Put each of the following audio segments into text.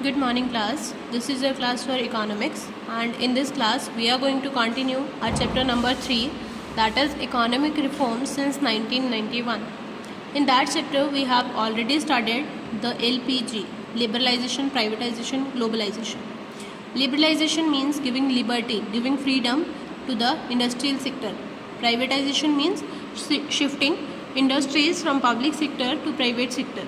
Good morning class. This is your class for economics, and in this class we are going to continue our chapter number 3, that is economic reforms since 1991. In that chapter we have already studied the LPG, liberalization, privatization, globalization. Liberalization means giving liberty, giving freedom to the industrial sector. Privatization means shifting industries from public sector to private sector.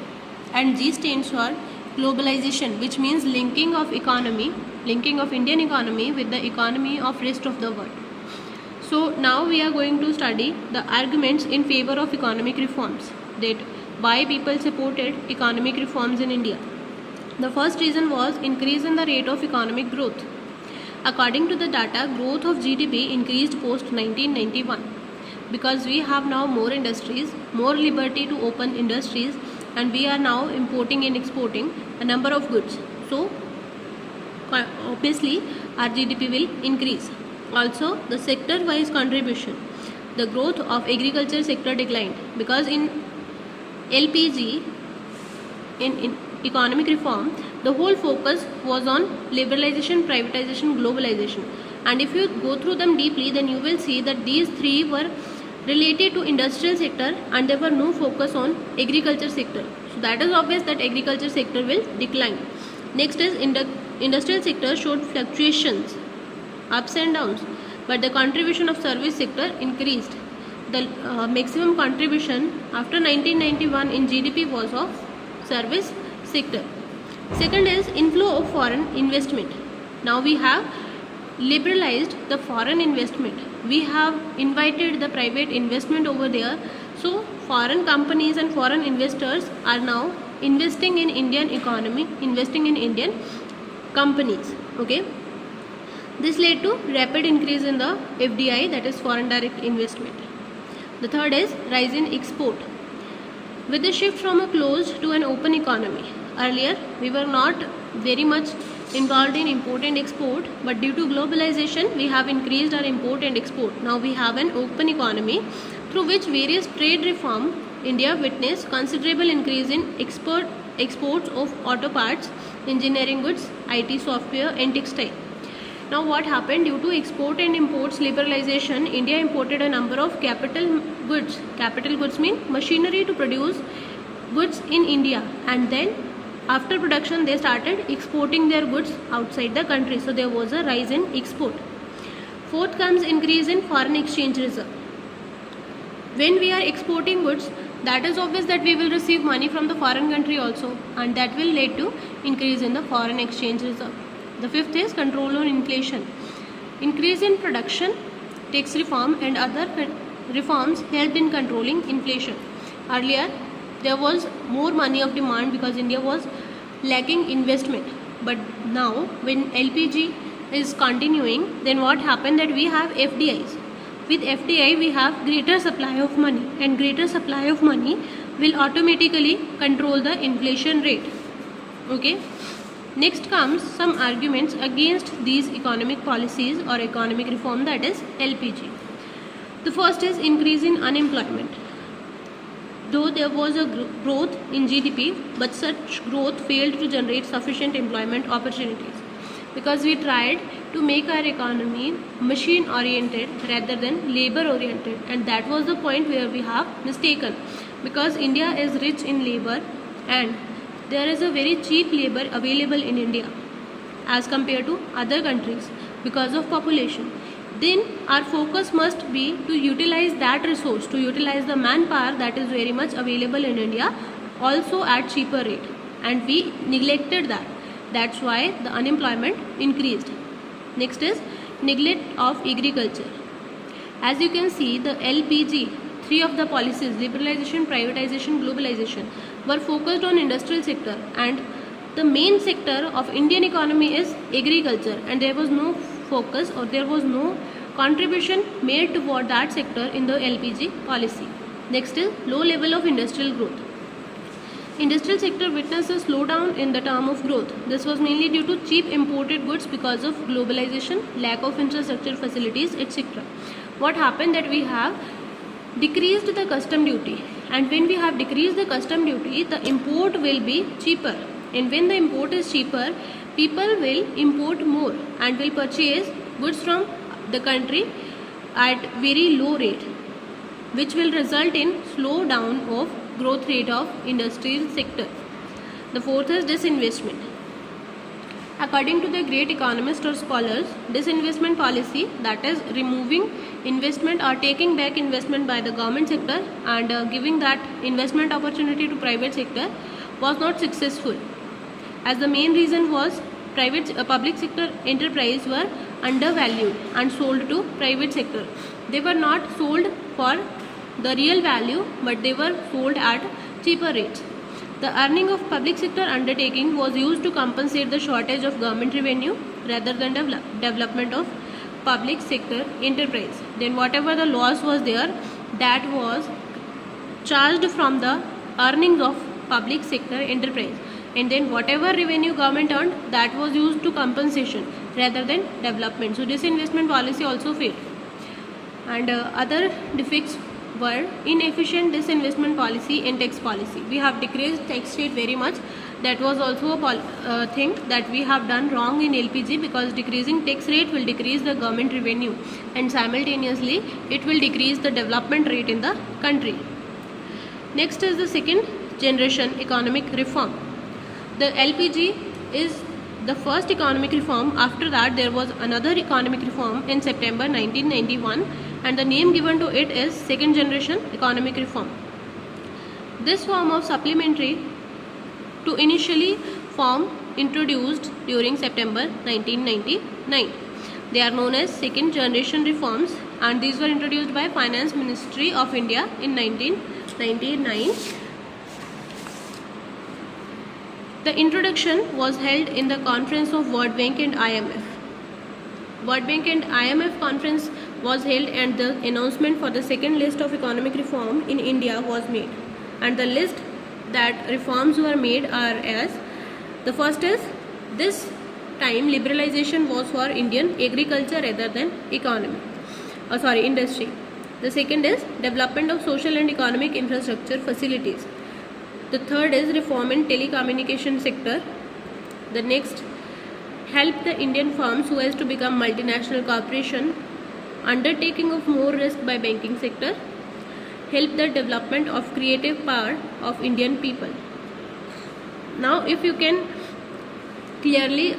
And G stands for globalization, which means linking of Indian economy with the economy of rest of the world. So now we are going to study the arguments in favor of economic reforms, that why people supported economic reforms in India. The first reason was increase in the rate of economic growth. According to the data, growth of GDP increased post 1991 because we have now more industries, more liberty to open industries, and we are now importing and exporting a number of goods. So obviously our GDP will increase. Also, the sector wise contribution, the growth of agriculture sector declined because in LPG, in economic reform, the whole focus was on liberalization, privatization, globalization. And if you go through them deeply, then you will see that these three were related to industrial sector and there were no focus on agriculture sector. So that is obvious that agriculture sector will decline. Next is industrial sector showed fluctuations, ups and downs, but the contribution of service sector increased. The maximum contribution after 1991 in GDP was of service sector. Second is inflow of foreign investment. Now we have liberalized the foreign investment. We have invited the private investment over there. So foreign companies and foreign investors are now investing in Indian economy, investing in Indian companies. Okay. This led to rapid increase in the FDI, that is foreign direct investment. The third is rise in export. With the shift from a closed to an open economy. Earlier, we were not very much involved in import and export, but due to globalization, we have increased our import and export. Now we have an open economy through which various trade reform, India witnessed considerable increase in exports of auto parts, engineering goods, IT software and textile. Now what happened due to export and imports liberalization, India imported a number of capital goods. Capital goods mean machinery to produce goods in India, and then after production they started exporting their goods outside the country. So there was a rise in export. Fourth comes increase in foreign exchange reserve. When we are exporting goods, that is obvious that we will receive money from the foreign country also, and that will lead to increase in the foreign exchange reserve. The fifth is control on inflation. Increase in production, tax reform and other reforms helped in controlling inflation. Earlier, there was more money of demand because India was lacking investment. But now, when LPG is continuing, then what happened that we have FDIs. With FDI, we have greater supply of money, and greater supply of money will automatically control the inflation rate. Okay. Next comes some arguments against these economic policies or economic reform, that is LPG. The first is increase in unemployment. Though there was a growth in GDP, but such growth failed to generate sufficient employment opportunities because we tried to make our economy machine oriented rather than labor oriented, and that was the point where we have mistaken, because India is rich in labor and there is a very cheap labor available in India as compared to other countries because of population. Then our focus must be to utilize that resource, to utilize the manpower that is very much available in India also at cheaper rate, and we neglected that. That's why the unemployment increased. Next is neglect of agriculture. As you can see, the LPG, three of the policies, liberalization, privatization, globalization, were focused on industrial sector, and the main sector of Indian economy is agriculture, and there was no focus or there was no contribution made toward that sector in the LPG policy. Next is low level of industrial growth. Industrial sector witnessed a slowdown in the term of growth. This was mainly due to cheap imported goods because of globalization, lack of infrastructure facilities, etc. What happened that we have decreased the custom duty, and when we have decreased the custom duty, the import will be cheaper. And when the import is cheaper, people will import more and will purchase goods from the country at very low rate, which will result in slowdown of growth rate of industrial sector. The fourth is disinvestment. According to the great economists or scholars, disinvestment policy, that is removing investment or taking back investment by the government sector and giving that investment opportunity to private sector, was not successful, as the main reason was public sector enterprise were undervalued and sold to private sector. They were not sold for the real value, but they were sold at cheaper rates. The earning of public sector undertaking was used to compensate the shortage of government revenue rather than development of public sector enterprise. Then whatever the loss was there, that was charged from the earnings of public sector enterprise, and then whatever revenue government earned, that was used to compensation rather than development. So disinvestment policy also failed. And other defects were inefficient disinvestment policy and tax policy. We have decreased tax rate very much. That was also a thing that we have done wrong in LPG, because decreasing tax rate will decrease the government revenue and simultaneously it will decrease the development rate in the country. Next is the second generation economic reform. The LPG is the first economic reform. After that there was another economic reform in September 1991, and the name given to it is second generation economic reform. This form of supplementary to initially form introduced during September 1999. They are known as second generation reforms, and these were introduced by Finance Ministry of India in 1999. The introduction was held in the conference of World Bank and IMF. World Bank and IMF conference was held, and the announcement for the second list of economic reform in India was made. And the list that reforms were made are as, the first is, this time liberalization was for Indian agriculture rather than industry. The second is development of social and economic infrastructure facilities. The third is reform in telecommunication sector. The next, help the Indian firms so as to become multinational corporation. Undertaking of more risk by banking sector. Help the development of creative power of Indian people. Now if you can clearly,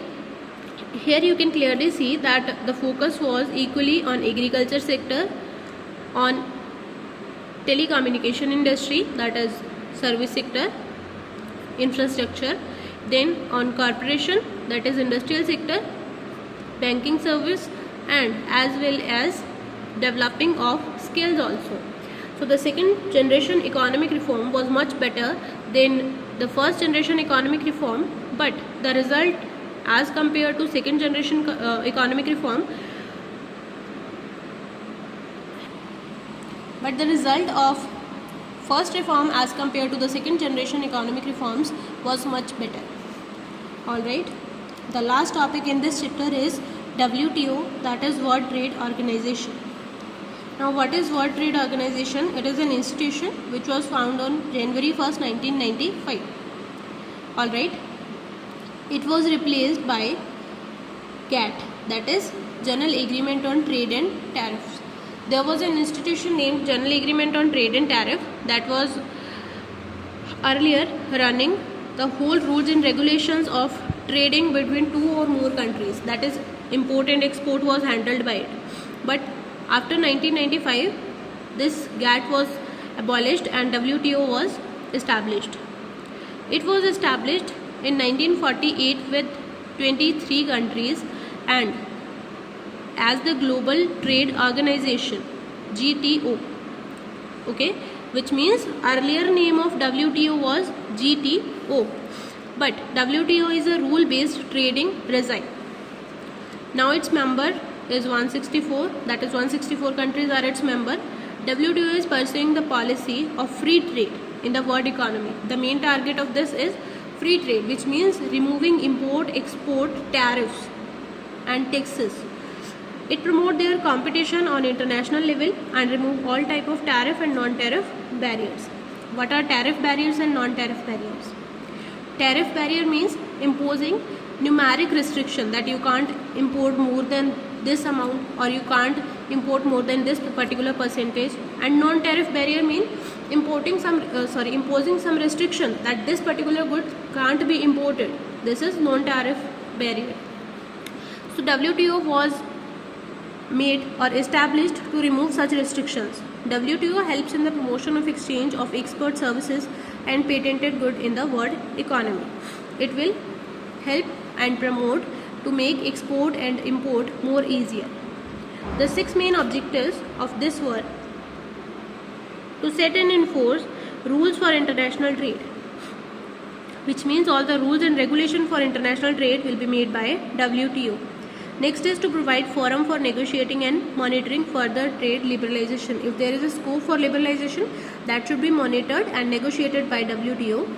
here you can clearly see that the focus was equally on agriculture sector, on telecommunication industry, that is service sector, infrastructure, then on corporation, that is industrial sector, banking service, and as well as developing of skills also. So the second generation economic reform was much better than the first generation economic reform, but the result as compared to second generation economic reform, but the result of first reform as compared to the second generation economic reforms was much better. Alright, the last topic in this chapter is WTO, that is World Trade Organization. Now what is World Trade Organization? It is an institution which was founded on January 1st, 1995. Alright, it was replaced by GATT, that is General Agreement on Trade and Tariffs. There was an institution named General Agreement on Trade and Tariff that was earlier running the whole rules and regulations of trading between two or more countries, that is import and export was handled by it. But after 1995 this GATT was abolished and WTO was established. It was established in 1948 with 23 countries and as the Global Trade Organization, GTO, okay, which means earlier name of WTO was GTO, but WTO is a rule based trading regime. Now its member is 164, that is 164 countries are its member. WTO is pursuing the policy of free trade in the world economy. The main target of this is free trade, which means removing import, export, tariffs and taxes. It promotes their competition on international level and remove all type of tariff and non-tariff barriers. What are tariff barriers and non-tariff barriers? Tariff barrier means imposing numeric restriction that you can't import more than this amount or you can't import more than this particular percentage. And non-tariff barrier means imposing some restriction that this particular good can't be imported. This is non-tariff barrier. So WTO was made or established to remove such restrictions. WTO helps in the promotion of exchange of export services and patented good in the world economy. It will help and promote to make export and import more easier. The 6 main objectives of this were to set and enforce rules for international trade, which means all the rules and regulation for international trade will be made by WTO. Next is to provide forum for negotiating and monitoring further trade liberalization. If there is a scope for liberalization, that should be monitored and negotiated by WTO.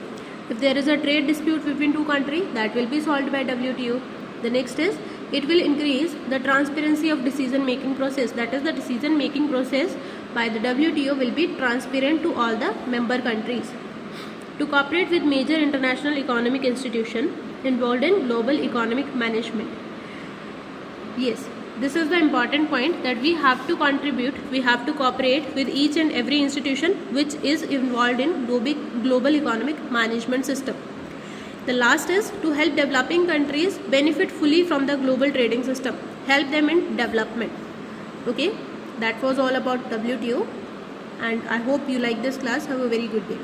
If there is a trade dispute between two countries, that will be solved by WTO. The next is it will increase the transparency of decision making process. That is, the decision making process by the WTO will be transparent to all the member countries. To cooperate with major international economic institutions involved in global economic management. Yes, this is the important point, that we have to contribute, we have to cooperate with each and every institution which is involved in global economic management system. The last is to help developing countries benefit fully from the global trading system, help them in development. Okay, that was all about WTO, and I hope you like this class. Have a very good day.